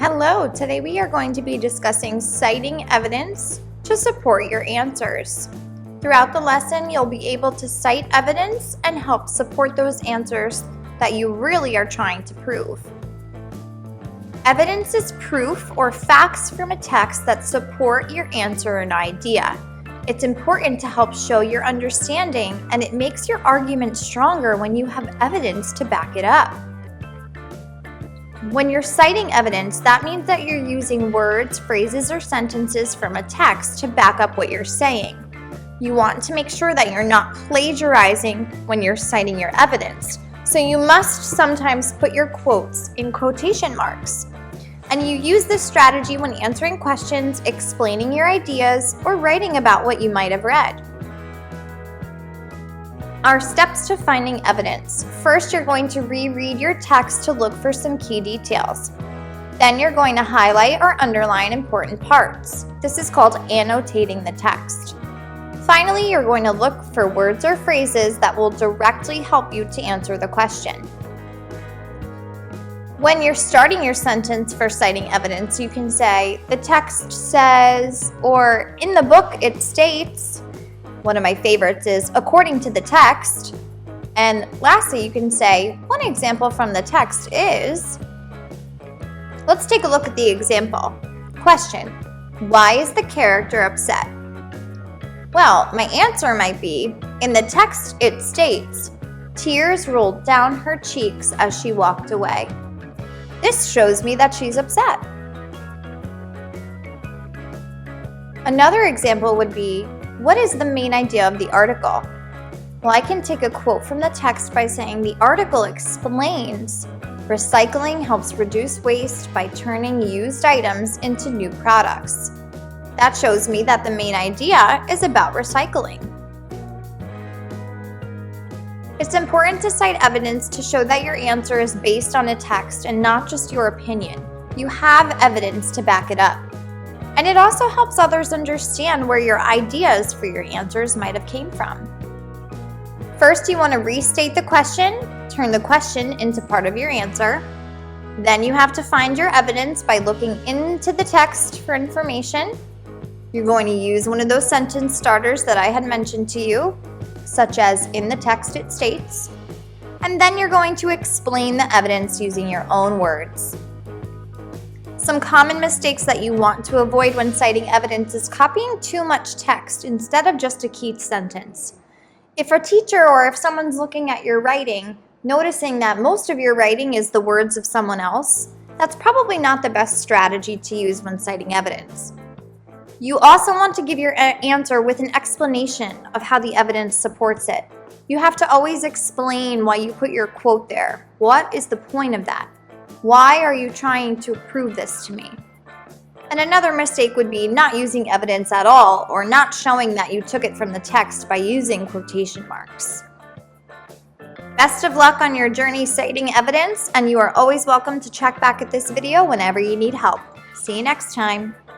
Hello, today we are going to be discussing citing evidence to support your answers. Throughout the lesson, you'll be able to cite evidence and help support those answers that you really are trying to prove. Evidence is proof or facts from a text that support your answer and idea. It's important to help show your understanding, and it makes your argument stronger when you have evidence to back it up. When you're citing evidence, that means that you're using words, phrases, or sentences from a text to back up what you're saying. You want to make sure that you're not plagiarizing when you're citing your evidence, so you must sometimes put your quotes in quotation marks. And you use this strategy when answering questions, explaining your ideas, or writing about what you might have read. Our steps to finding evidence. First, you're going to reread your text to look for some key details. Then you're going to highlight or underline important parts. This is called annotating the text. Finally, you're going to look for words or phrases that will directly help you to answer the question. When you're starting your sentence for citing evidence, you can say, "The text says," or "In the book it states." One of my favorites is "according to the text." And lastly, you can say, "One example from the text is." Let's take a look at the example. Question: why is the character upset? Well, my answer might be, "In the text it states, tears rolled down her cheeks as she walked away." This shows me that she's upset. Another example would be, what is the main idea of the article? Well, I can take a quote from the text by saying the article explains recycling helps reduce waste by turning used items into new products. That shows me that the main idea is about recycling. It's important to cite evidence to show that your answer is based on a text and not just your opinion. You have evidence to back it up. And it also helps others understand where your ideas for your answers might have came from. First, you want to restate the question, turn the question into part of your answer. Then you have to find your evidence by looking into the text for information. You're going to use one of those sentence starters that I had mentioned to you, such as "in the text it states." And then you're going to explain the evidence using your own words. Some common mistakes that you want to avoid when citing evidence is copying too much text instead of just a key sentence. If a teacher or if someone's looking at your writing, noticing that most of your writing is the words of someone else, that's probably not the best strategy to use when citing evidence. You also want to give your answer with an explanation of how the evidence supports it. You have to always explain why you put your quote there. What is the point of that? Why are you trying to prove this to me? And another mistake would be not using evidence at all or not showing that you took it from the text by using quotation marks. Best of luck on your journey citing evidence, and you are always welcome to check back at this video whenever you need help. See you next time.